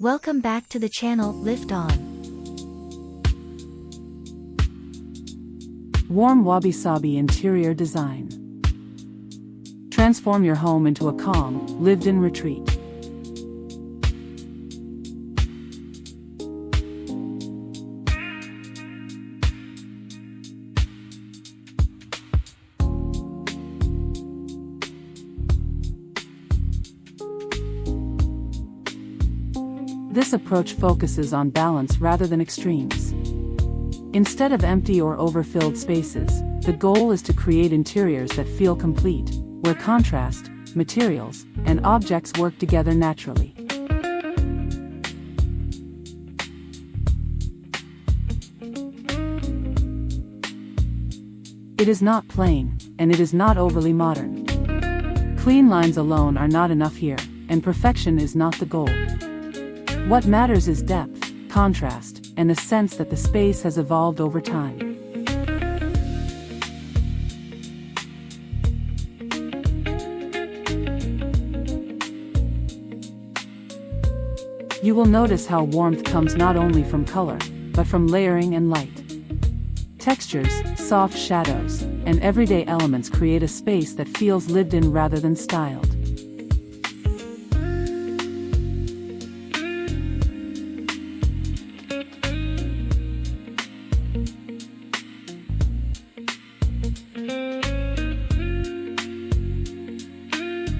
Welcome back to the channel, Lift On. Warm Wabi-Sabi interior design. Transform your home into a calm, lived-in retreat. This approach focuses on balance rather than extremes. Instead of empty or overfilled spaces, the goal is to create interiors that feel complete, where contrast, materials, and objects work together naturally. It is not plain, and it is not overly modern. Clean lines alone are not enough here, and perfection is not the goal. What matters is depth, contrast, and the sense that the space has evolved over time. You will notice how warmth comes not only from color, but from layering and light. Textures, soft shadows, and everyday elements create a space that feels lived in rather than styled.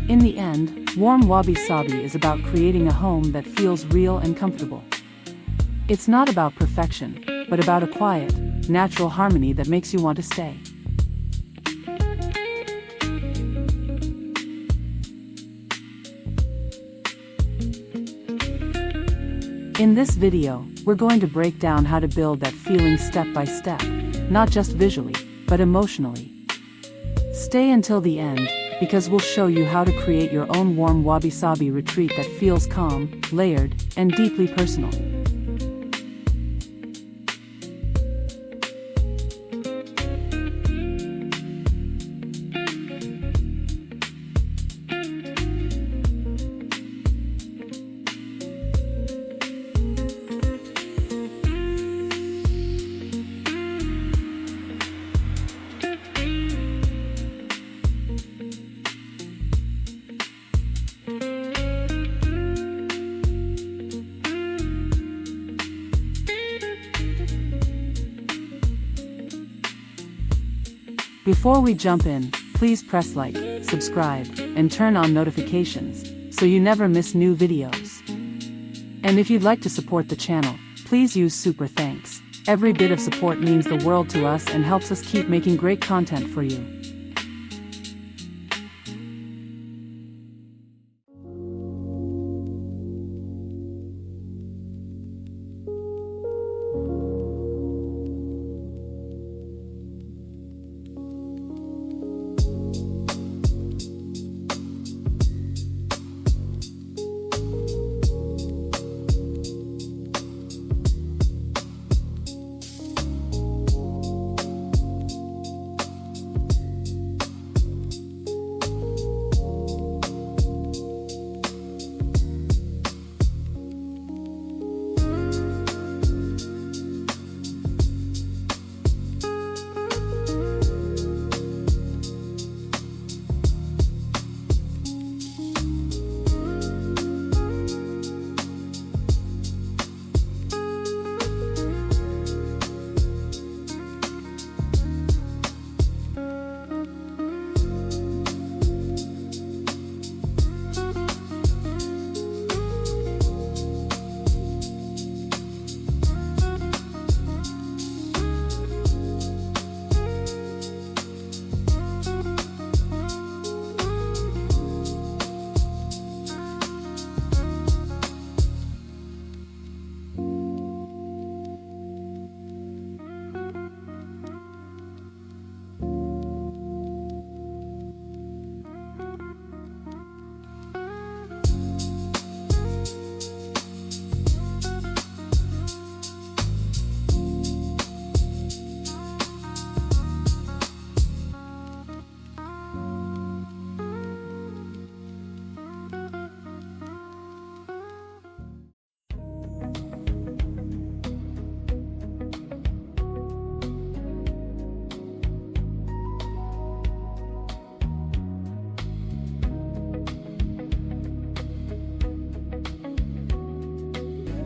In the end, warm Wabi-Sabi is about creating a home that feels real and comfortable. It's not about perfection, but about a quiet, natural harmony that makes you want to stay. In this video, we're going to break down how to build that feeling step by step, not just visually, but emotionally. Stay until the end, because we'll show you how to create your own warm Wabi-Sabi retreat that feels calm, layered, and deeply personal. Before we jump in, please press like, subscribe, and turn on notifications, so you never miss new videos. And if you'd like to support the channel, please use super thanks. Every bit of support means the world to us and helps us keep making great content for you.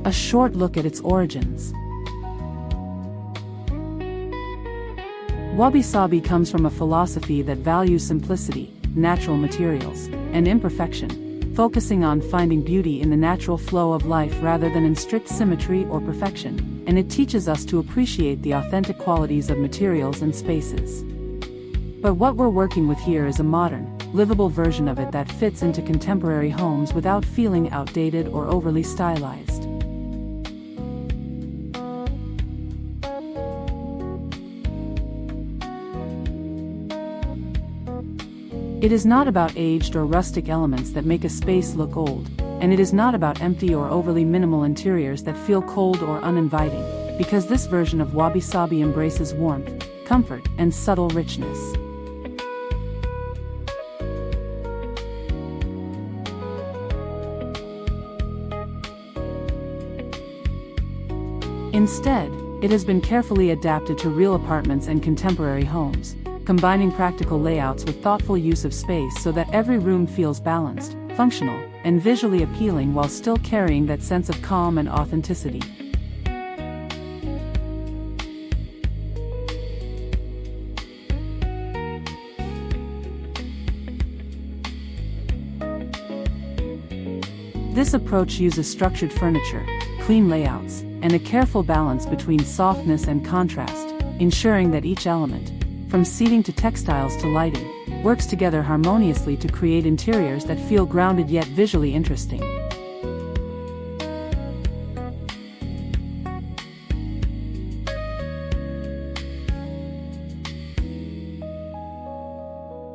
A short look at its origins. Wabi-Sabi comes from a philosophy that values simplicity, natural materials, and imperfection, focusing on finding beauty in the natural flow of life rather than in strict symmetry or perfection, and it teaches us to appreciate the authentic qualities of materials and spaces. But what we're working with here is a modern, livable version of it that fits into contemporary homes without feeling outdated or overly stylized. It is not about aged or rustic elements that make a space look old, and it is not about empty or overly minimal interiors that feel cold or uninviting, because this version of Wabi-Sabi embraces warmth, comfort, and subtle richness. Instead, it has been carefully adapted to real apartments and contemporary homes, combining practical layouts with thoughtful use of space so that every room feels balanced, functional, and visually appealing while still carrying that sense of calm and authenticity. This approach uses structured furniture, clean layouts, and a careful balance between softness and contrast, ensuring that each element, from seating to textiles to lighting, works together harmoniously to create interiors that feel grounded yet visually interesting.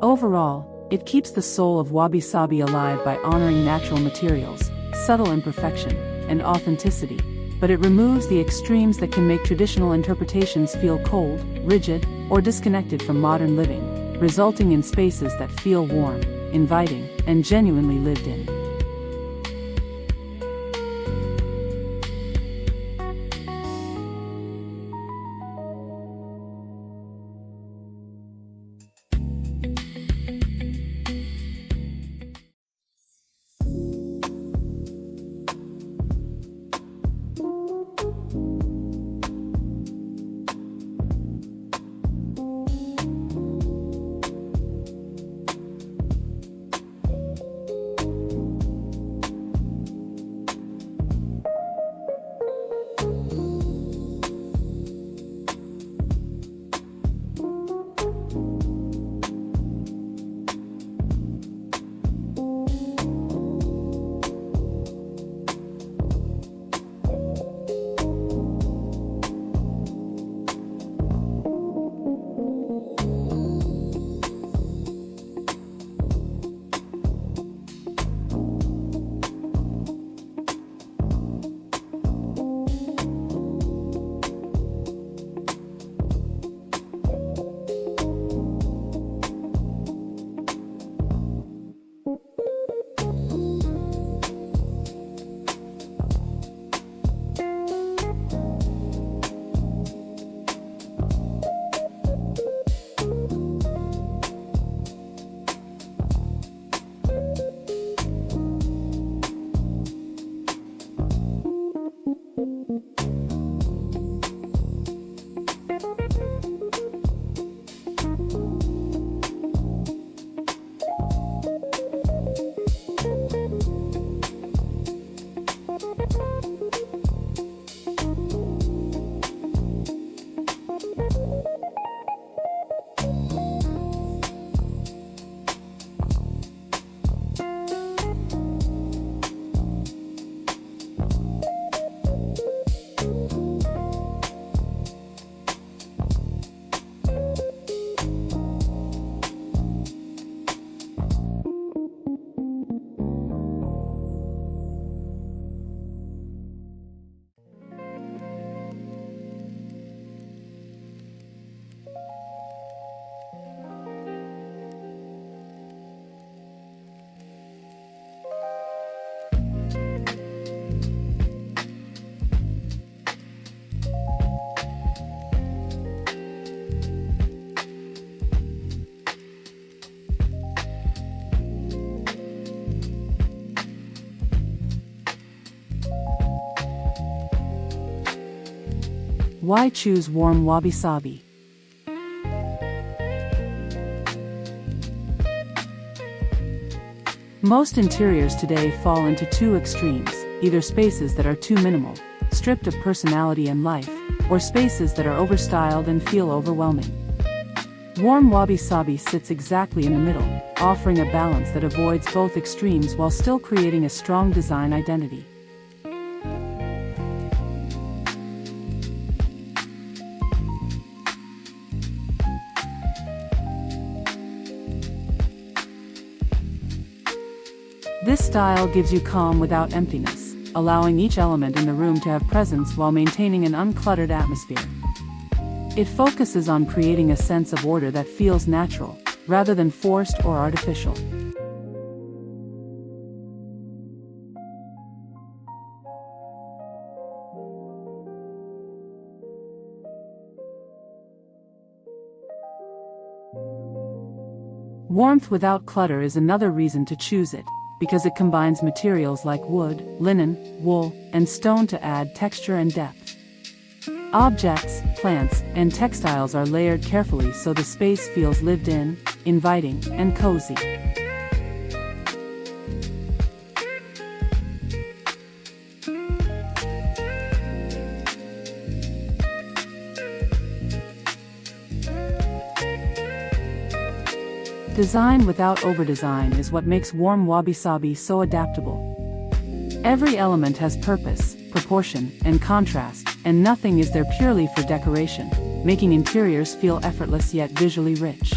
Overall, it keeps the soul of Wabi-Sabi alive by honoring natural materials, subtle imperfection, and authenticity, but it removes the extremes that can make traditional interpretations feel cold, rigid, or disconnected from modern living, resulting in spaces that feel warm, inviting, and genuinely lived in. Why choose warm wabi-sabi? Most interiors today fall into two extremes, either spaces that are too minimal, stripped of personality and life, or spaces that are overstyled and feel overwhelming. Warm wabi-sabi sits exactly in the middle, offering a balance that avoids both extremes while still creating a strong design identity. This style gives you calm without emptiness, allowing each element in the room to have presence while maintaining an uncluttered atmosphere. It focuses on creating a sense of order that feels natural, rather than forced or artificial. Warmth without clutter is another reason to choose it, because it combines materials like wood, linen, wool, and stone to add texture and depth. Objects, plants, and textiles are layered carefully so the space feels lived in, inviting, and cozy. Design without over-design is what makes warm wabi-sabi so adaptable. Every element has purpose, proportion, and contrast, and nothing is there purely for decoration, making interiors feel effortless yet visually rich.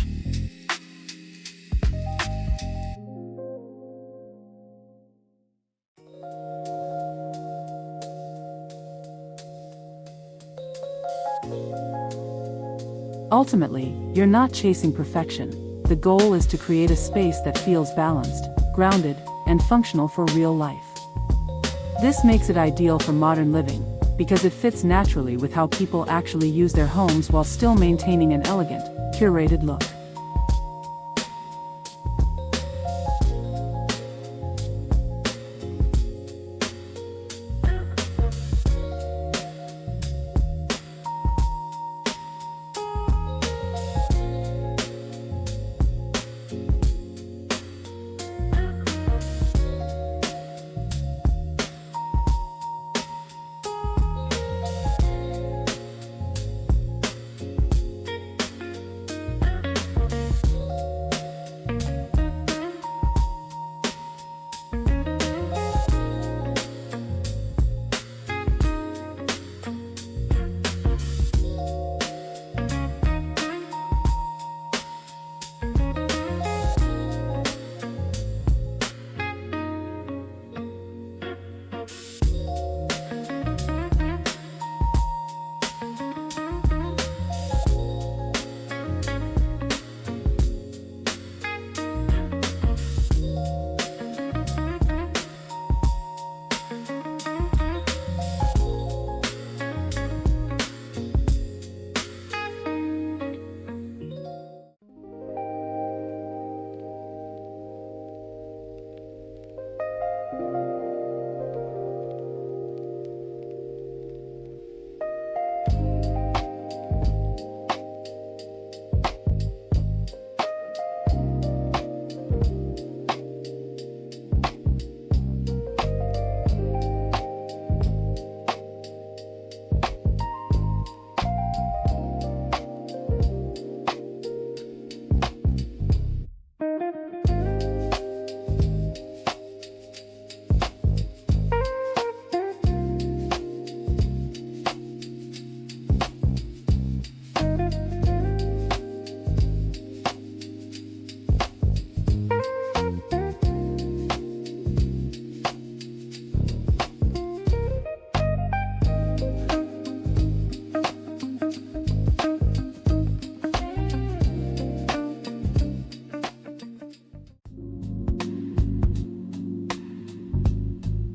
Ultimately, you're not chasing perfection. The goal is to create a space that feels balanced, grounded, and functional for real life. This makes it ideal for modern living, because it fits naturally with how people actually use their homes while still maintaining an elegant, curated look.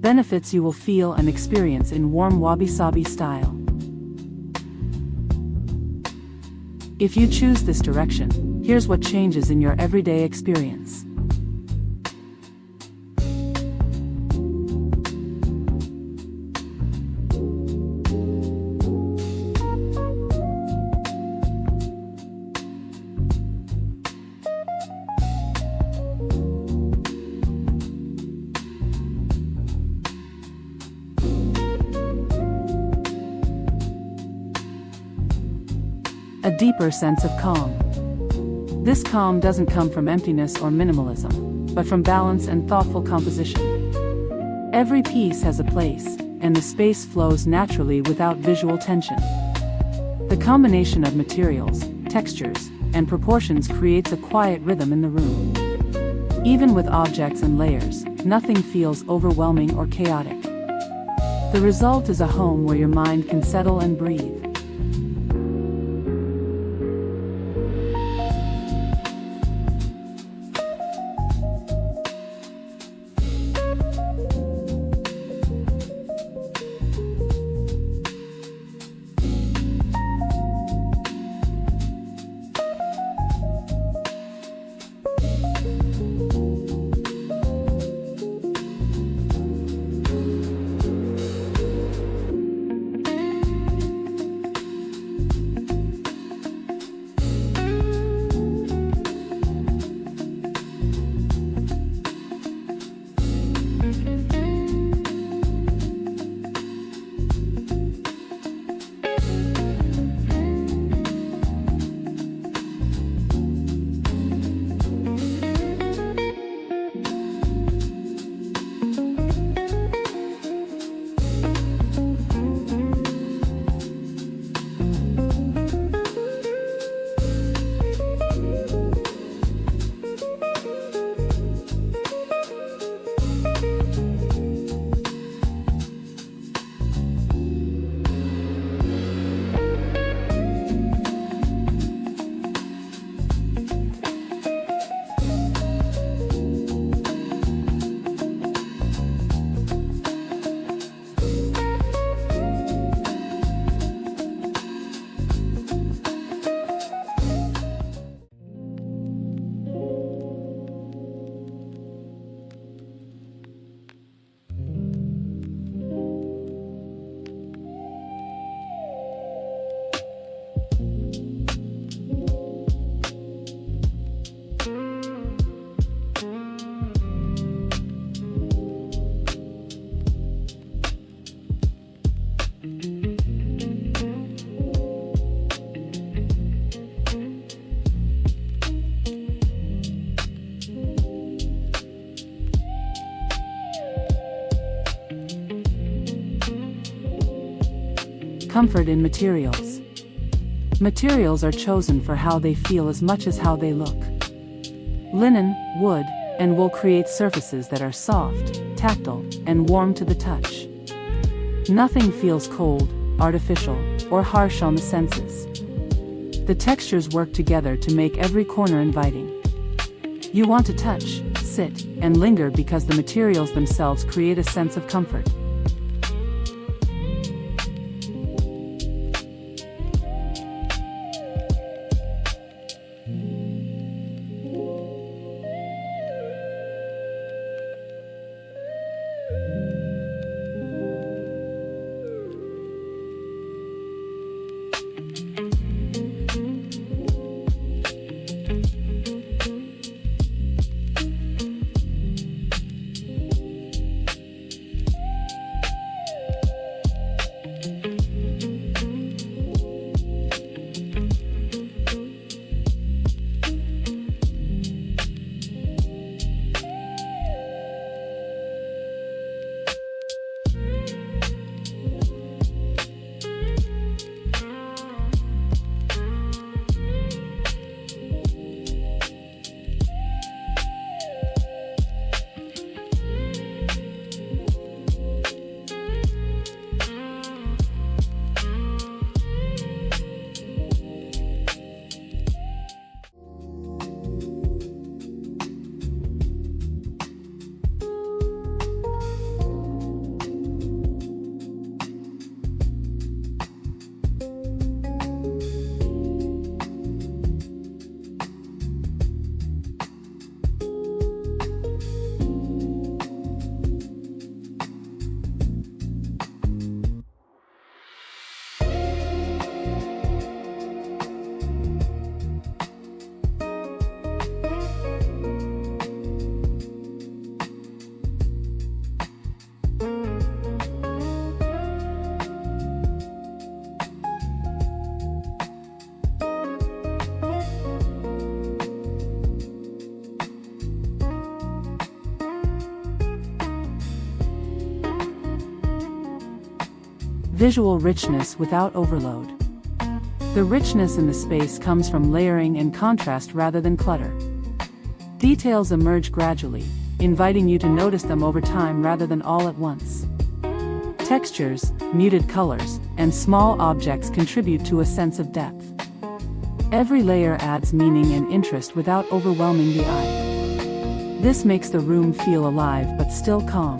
Benefits you will feel and experience in warm wabi-sabi style. If you choose this direction, here's what changes in your everyday experience. a deeper sense of calm. This calm doesn't come from emptiness or minimalism, but from balance and thoughtful composition. Every piece has a place, and the space flows naturally without visual tension. The combination of materials, textures, and proportions creates a quiet rhythm in the room. Even with objects and layers, nothing feels overwhelming or chaotic. The result is a home where your mind can settle and breathe. Comfort in materials. Materials are chosen for how they feel as much as how they look. Linen, wood, and wool create surfaces that are soft, tactile, and warm to the touch. Nothing feels cold, artificial, or harsh on the senses. The textures work together to make every corner inviting. You want to touch, sit, and linger because the materials themselves create a sense of comfort. Visual richness without overload. The richness in the space comes from layering and contrast rather than clutter. Details emerge gradually, inviting you to notice them over time rather than all at once. Textures, muted colors, and small objects contribute to a sense of depth. Every layer adds meaning and interest without overwhelming the eye. This makes the room feel alive but still calm.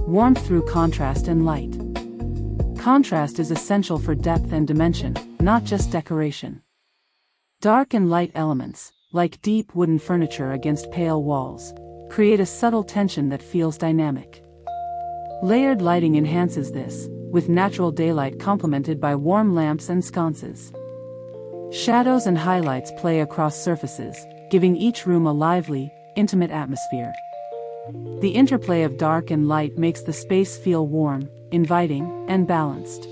Warmth through contrast and light. Contrast is essential for depth and dimension, not just decoration. Dark and light elements, like deep wooden furniture against pale walls, create a subtle tension that feels dynamic. Layered lighting enhances this, with natural daylight complemented by warm lamps and sconces. Shadows and highlights play across surfaces, giving each room a lively, intimate atmosphere. The interplay of dark and light makes the space feel warm, inviting, and balanced.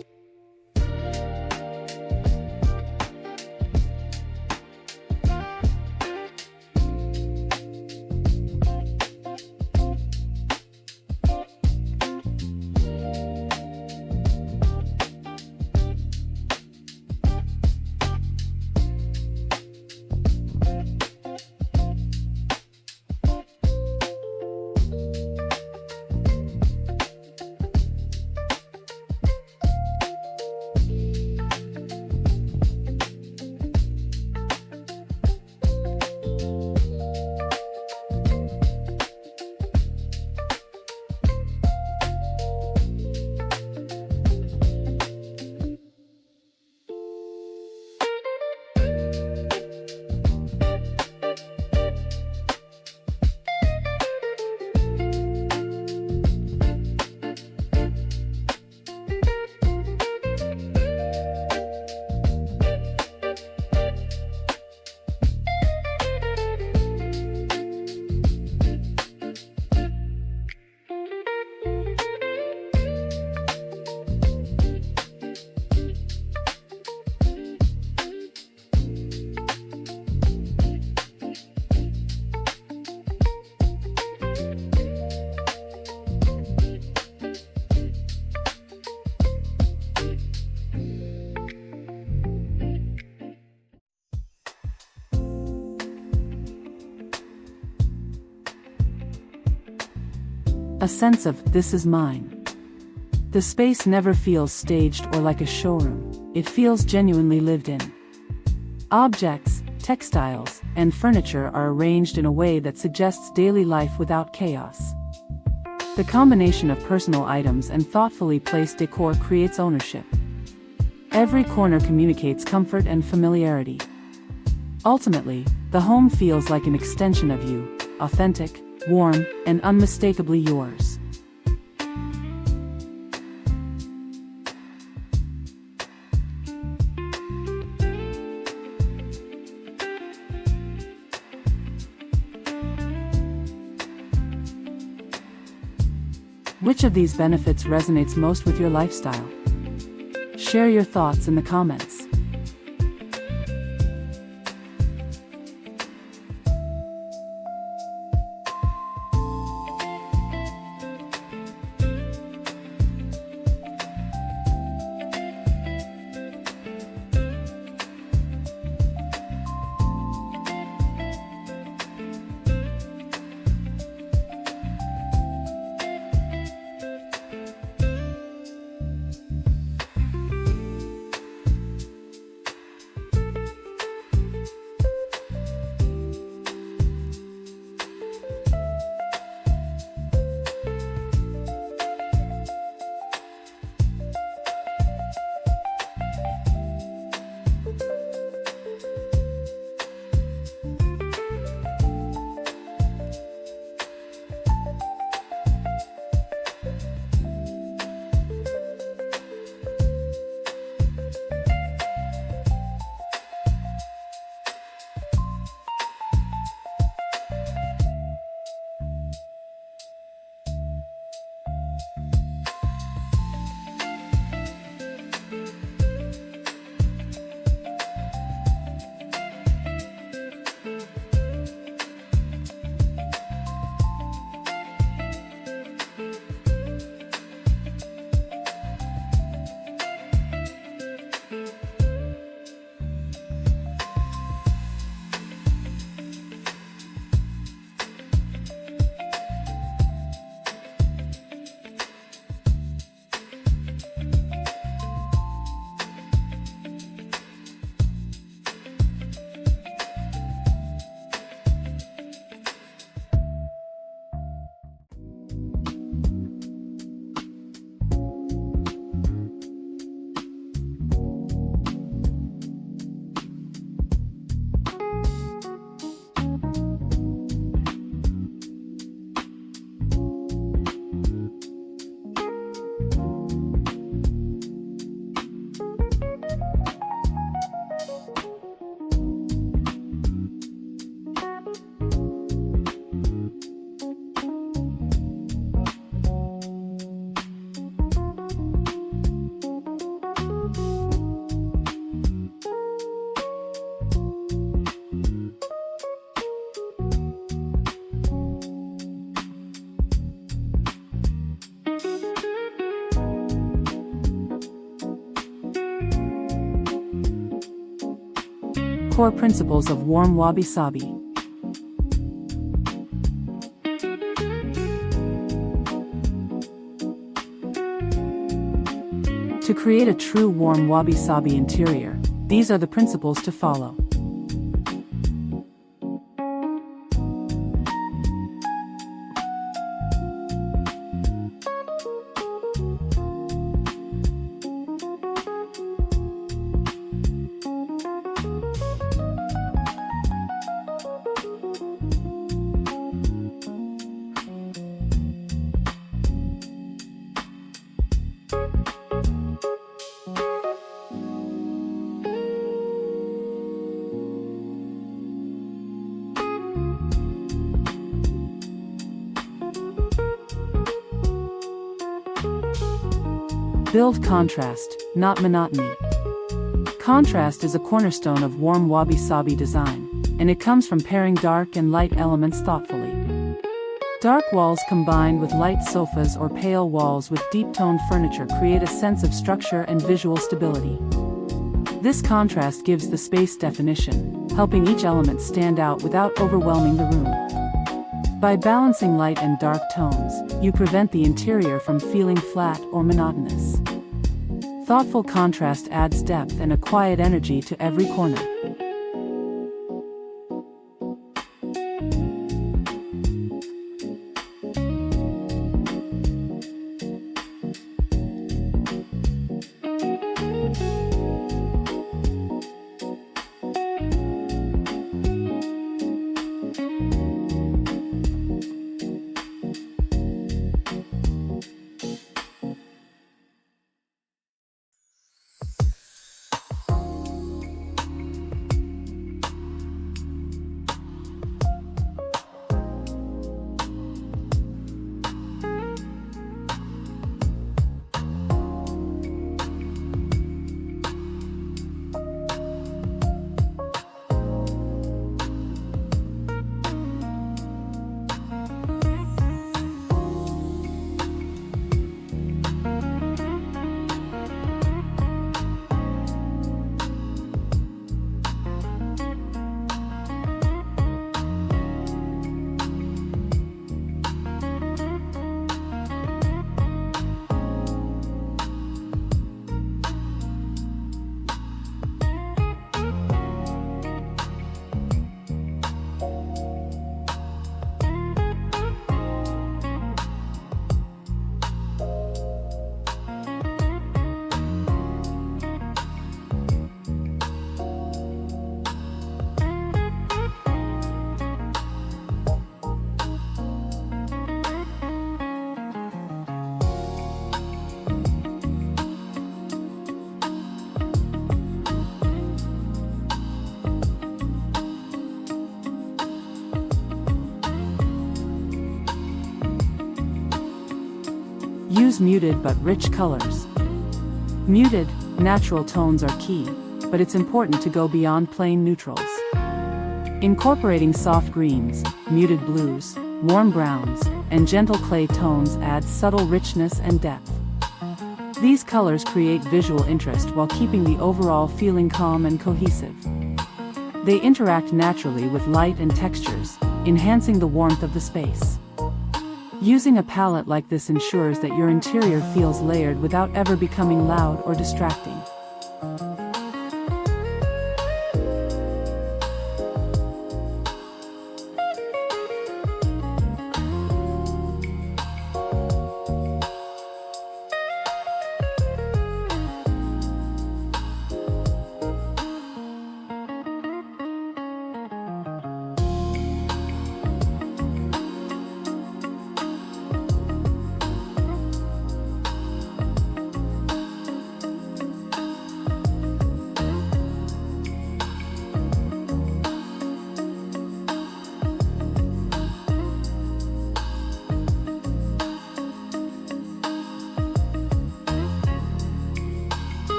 A sense of, "This is mine." The space never feels staged or like a showroom, it feels genuinely lived in. Objects, textiles, and furniture are arranged in a way that suggests daily life without chaos. The combination of personal items and thoughtfully placed decor creates ownership. Every corner communicates comfort and familiarity. Ultimately, the home feels like an extension of you, authentic, warm, and unmistakably yours. Which of these benefits resonates most with your lifestyle? Share your thoughts in the comments. Core principles of warm Wabi-Sabi. To create a true warm Wabi-Sabi interior, these are the principles to follow. Build contrast, not monotony. Contrast is a cornerstone of warm Wabi-Sabi design, and it comes from pairing dark and light elements thoughtfully. Dark walls combined with light sofas or pale walls with deep-toned furniture create a sense of structure and visual stability. This contrast gives the space definition, helping each element stand out without overwhelming the room. By balancing light and dark tones, you prevent the interior from feeling flat or monotonous. Thoughtful contrast adds depth and a quiet energy to every corner. Choose muted but rich colors. Muted, natural tones are key, but it's important to go beyond plain neutrals. Incorporating soft greens, muted blues, warm browns, and gentle clay tones adds subtle richness and depth. These colors create visual interest while keeping the overall feeling calm and cohesive. They interact naturally with light and textures, enhancing the warmth of the space. Using a palette like this ensures that your interior feels layered without ever becoming loud or distracting.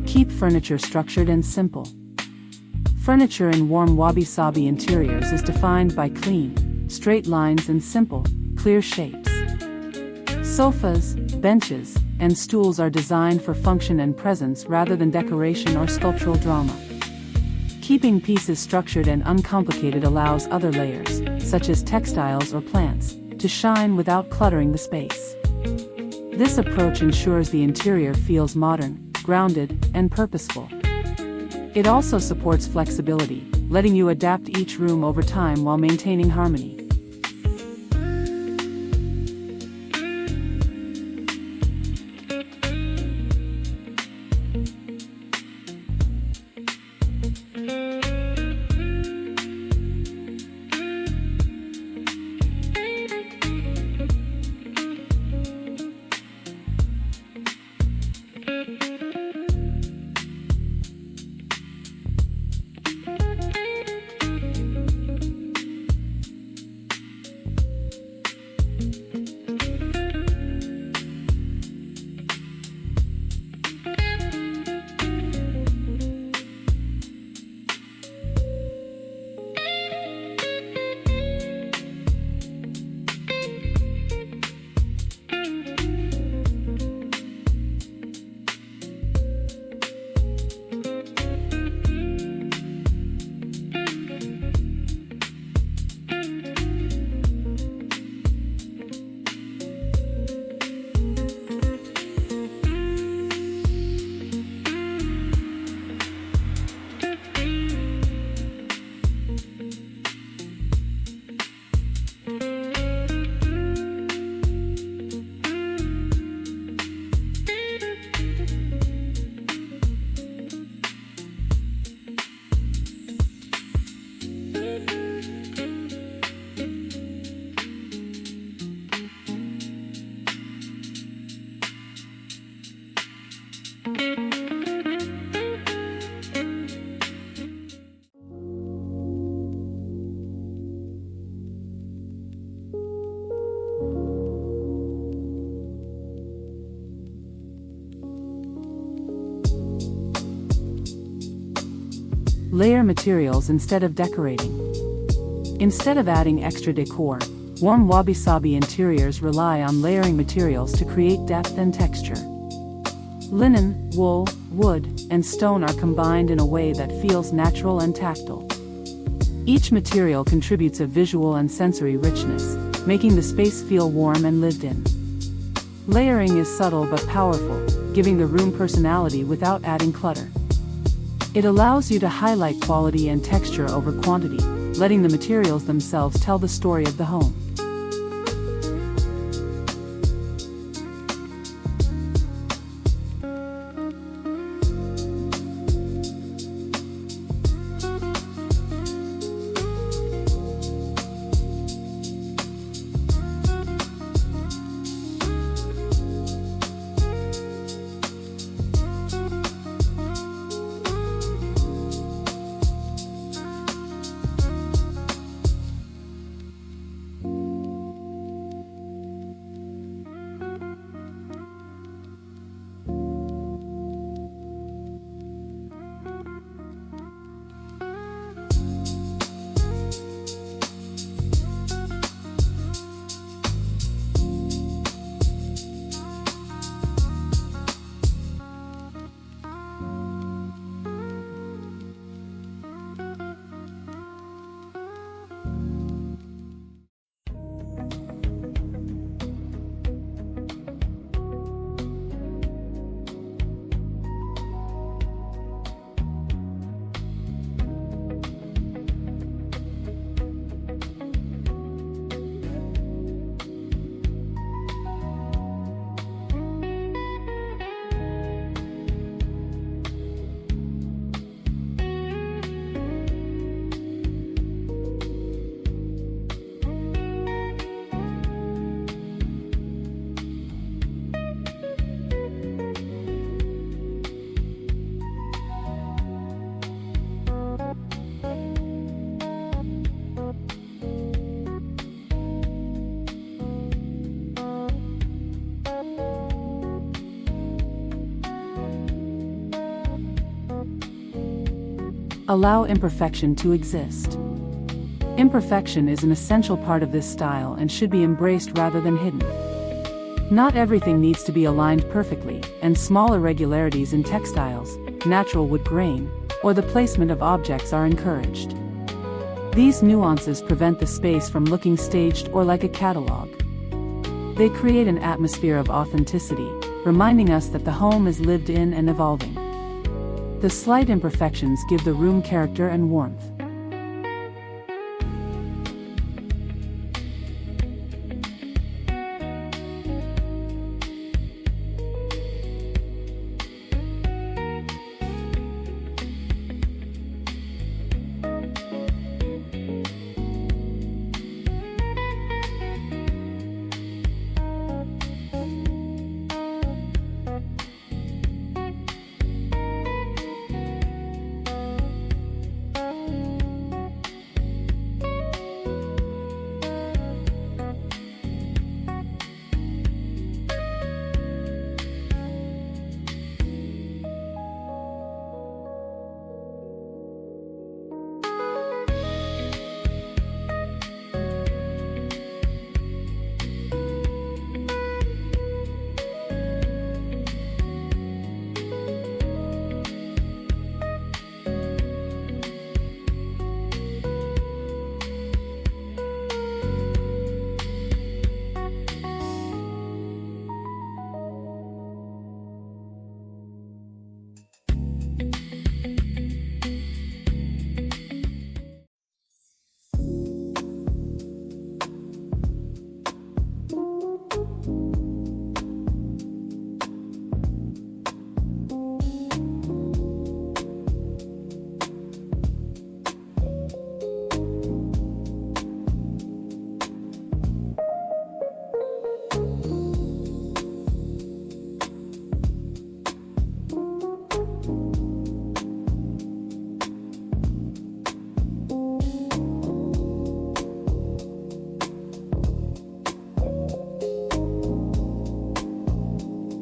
Keep furniture structured and simple. Furniture in warm Wabi-Sabi interiors is defined by clean, straight lines and simple, clear shapes. Sofas, benches, and stools are designed for function and presence rather than decoration or sculptural drama. Keeping pieces structured and uncomplicated allows other layers, such as textiles or plants, to shine without cluttering the space. This approach ensures the interior feels modern, grounded, and purposeful. It also supports flexibility, letting you adapt each room over time while maintaining harmony. Layer materials instead of decorating. Instead of adding extra decor, warm Wabi-Sabi interiors rely on layering materials to create depth and texture. Linen, wool, wood, and stone are combined in a way that feels natural and tactile. Each material contributes a visual and sensory richness, making the space feel warm and lived in. Layering is subtle but powerful, giving the room personality without adding clutter. It allows you to highlight quality and texture over quantity, letting the materials themselves tell the story of the home. Allow imperfection to exist. Imperfection is an essential part of this style and should be embraced rather than hidden. Not everything needs to be aligned perfectly, and small irregularities in textiles, natural wood grain, or the placement of objects are encouraged. These nuances prevent the space from looking staged or like a catalog. They create an atmosphere of authenticity, reminding us that the home is lived in and evolving. The slight imperfections give the room character and warmth.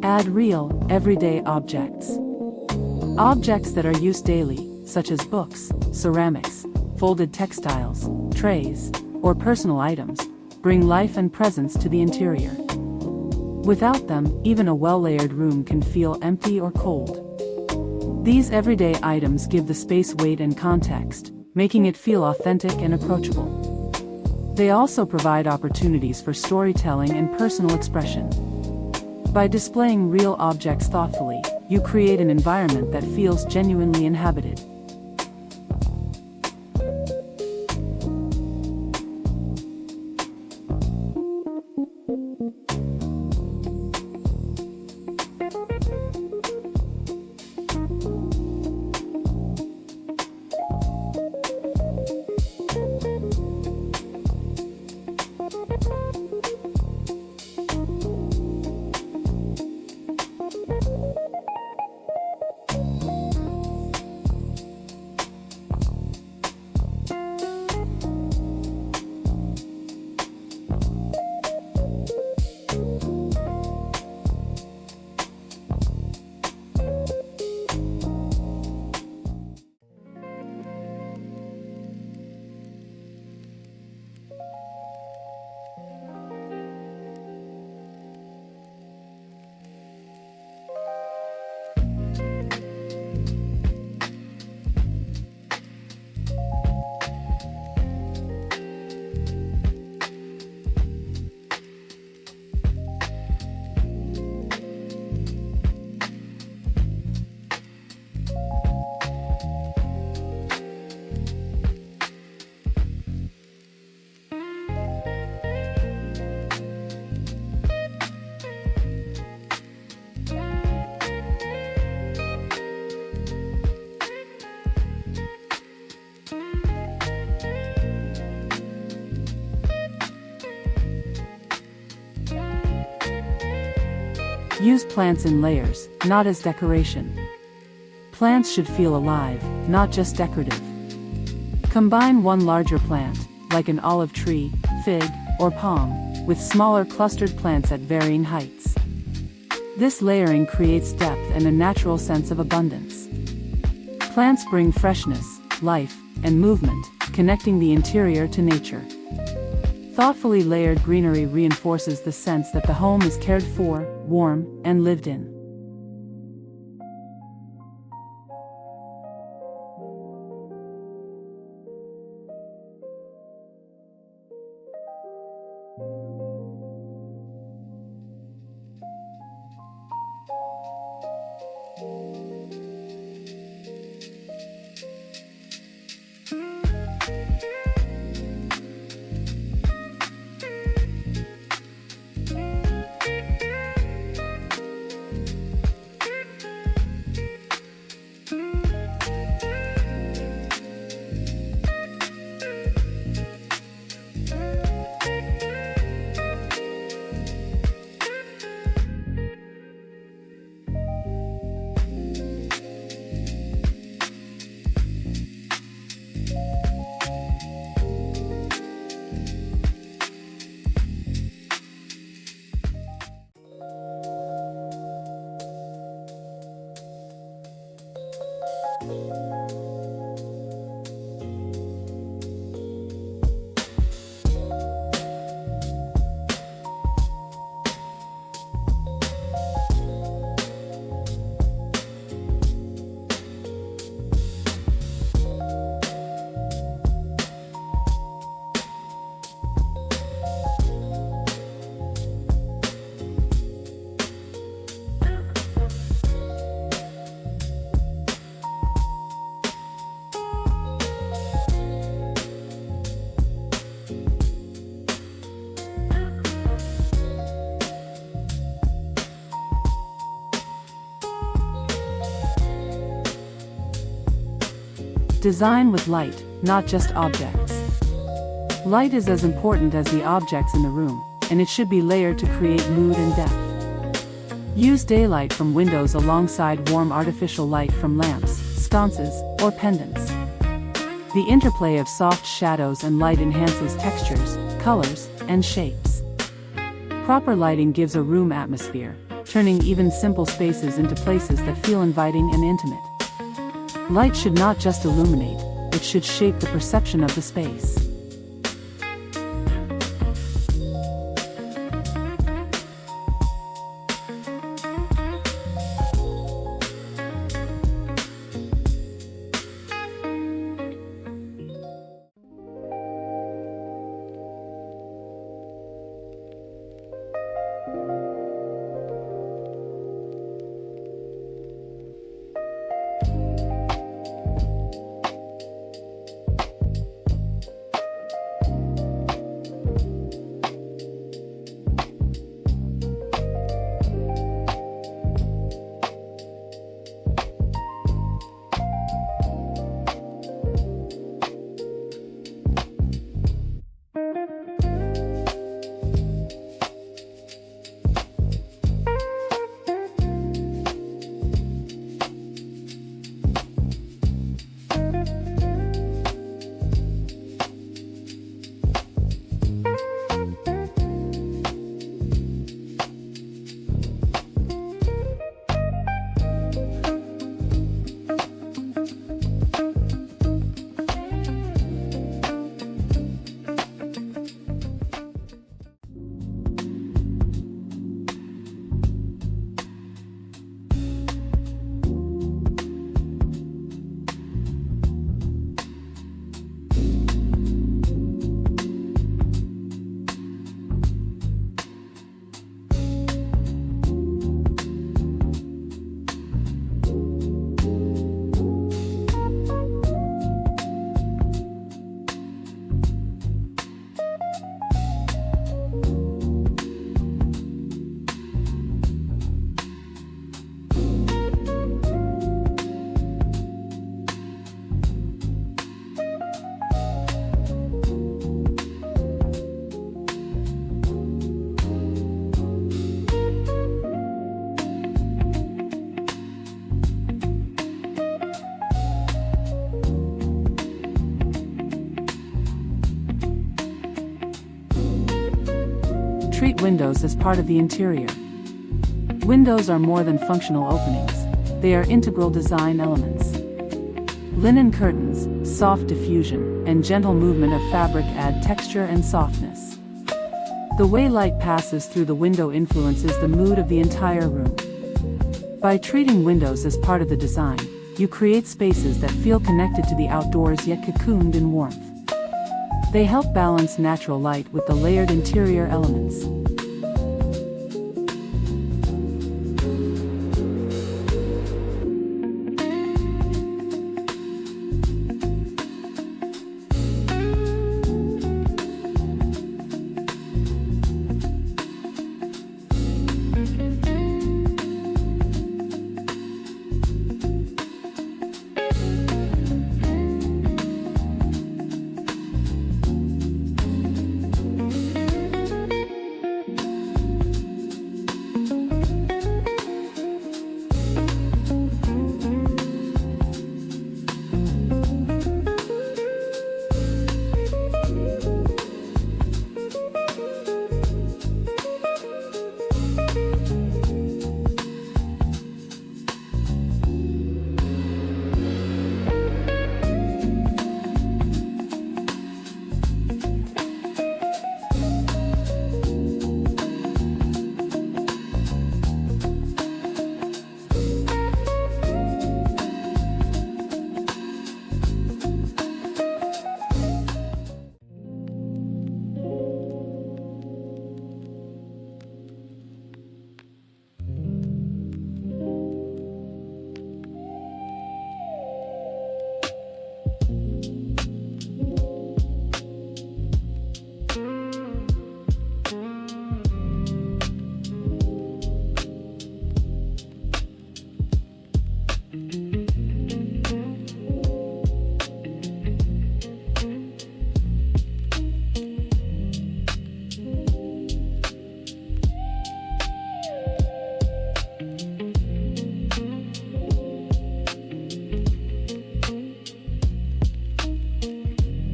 Add real, everyday objects. Objects that are used daily, such as books, ceramics, folded textiles, trays, or personal items, bring life and presence to the interior. Without them, even a well-layered room can feel empty or cold. These everyday items give the space weight and context, making it feel authentic and approachable. They also provide opportunities for storytelling and personal expression. By displaying real objects thoughtfully, you create an environment that feels genuinely inhabited. Use plants in layers, not as decoration. Plants should feel alive, not just decorative. Combine one larger plant, like an olive tree, fig, or palm, with smaller clustered plants at varying heights. This layering creates depth and a natural sense of abundance. Plants bring freshness, life, and movement, connecting the interior to nature. Thoughtfully layered greenery reinforces the sense that the home is cared for, warm, and lived in. Design with light, not just objects. Light is as important as the objects in the room, and it should be layered to create mood and depth. Use daylight from windows alongside warm artificial light from lamps, sconces, or pendants. The interplay of soft shadows and light enhances textures, colors, and shapes. Proper lighting gives a room atmosphere, turning even simple spaces into places that feel inviting and intimate. Light should not just illuminate, it should shape the perception of the space. Treat windows as part of the interior. Windows are more than functional openings, they are integral design elements. Linen curtains, soft diffusion, and gentle movement of fabric add texture and softness. The way light passes through the window influences the mood of the entire room. By treating windows as part of the design, you create spaces that feel connected to the outdoors yet cocooned in warmth. They help balance natural light with the layered interior elements.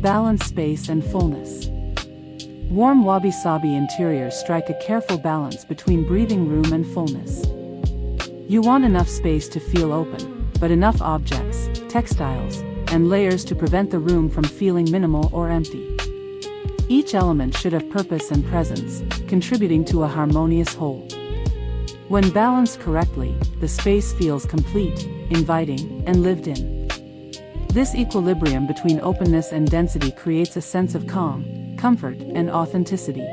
Balance space and fullness. Warm Wabi-Sabi interiors strike a careful balance between breathing room and fullness. You want enough space to feel open, but enough objects textiles, and layers to prevent the room from feeling minimal or empty. Each element should have purpose and presence, contributing to a harmonious whole. When balanced correctly, the space feels complete, inviting, and lived in. This equilibrium between openness and density creates a sense of calm, comfort, and authenticity.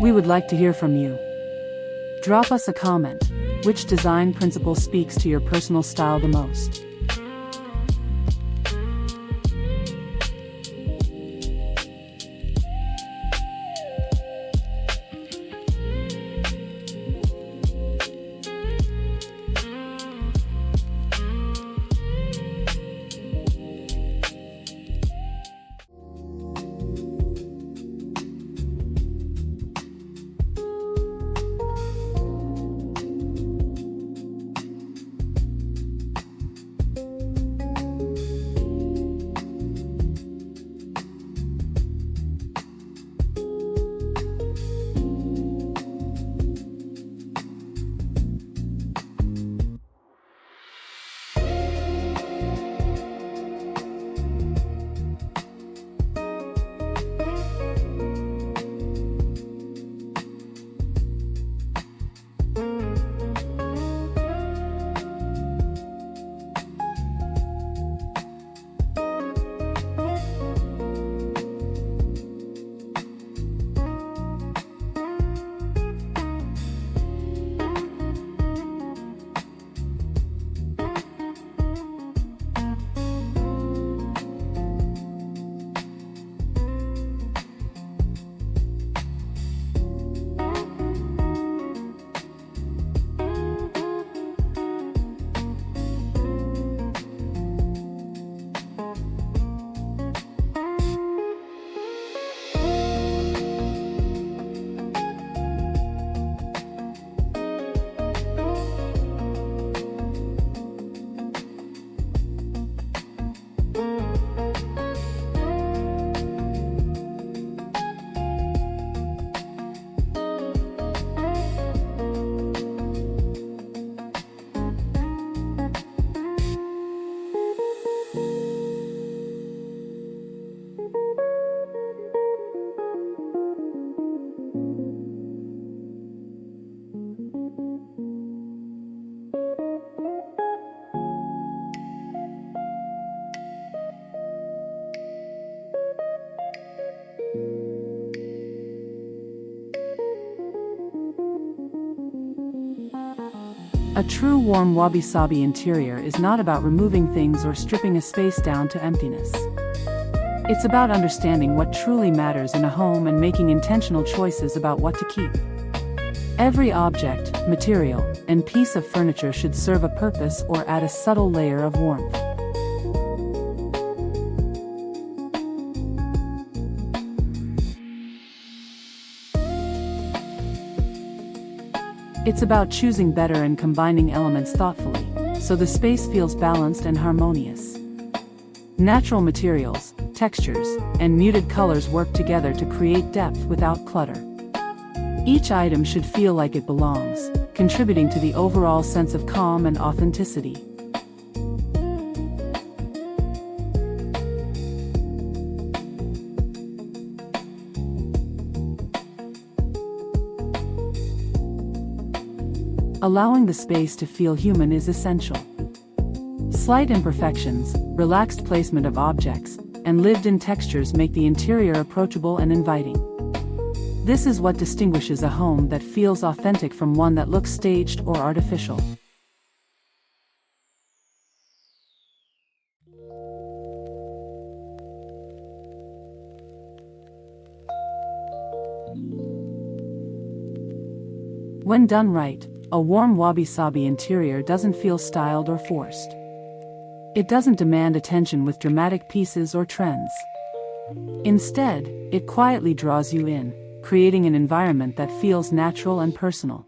We would like to hear from you. Drop us a comment. Which design principle speaks to your personal style the most? A true warm wabi-sabi interior is not about removing things or stripping a space down to emptiness. It's about understanding what truly matters in a home and making intentional choices about what to keep. Every object, material, and piece of furniture should serve a purpose or add a subtle layer of warmth. It's about choosing better and combining elements thoughtfully, so the space feels balanced and harmonious. Natural materials, textures, and muted colors work together to create depth without clutter. Each item should feel like it belongs, contributing to the overall sense of calm and authenticity. Allowing the space to feel human is essential. Slight imperfections, relaxed placement of objects, and lived-in textures make the interior approachable and inviting. This is what distinguishes a home that feels authentic from one that looks staged or artificial. When done right, a warm wabi-sabi interior doesn't feel styled or forced. It doesn't demand attention with dramatic pieces or trends. Instead, it quietly draws you in, creating an environment that feels natural and personal.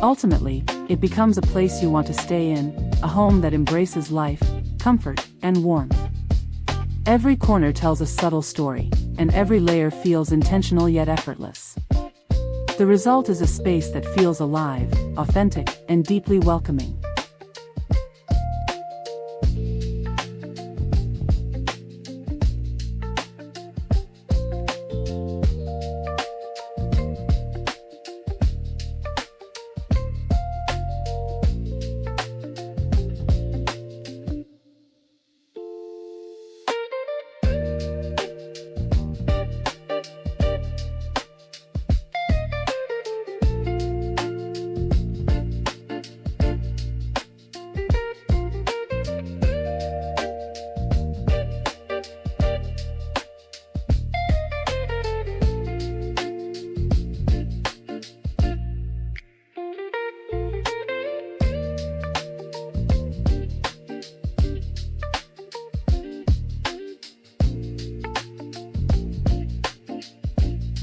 Ultimately, it becomes a place you want to stay in, a home that embraces life, comfort, and warmth. Every corner tells a subtle story, and every layer feels intentional yet effortless. The result is a space that feels alive, authentic, and deeply welcoming.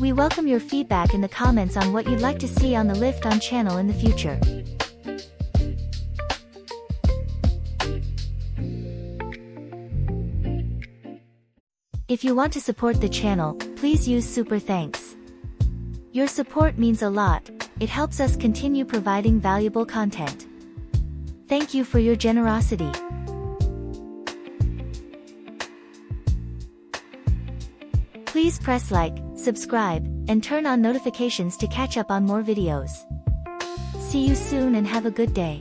We welcome your feedback in the comments on what you'd like to see on the Lift On channel in the future. If you want to support the channel, please use Super Thanks. Your support means a lot, it helps us continue providing valuable content. Thank you for your generosity. Please press like, subscribe, and turn on notifications to catch up on more videos. See you soon and have a good day.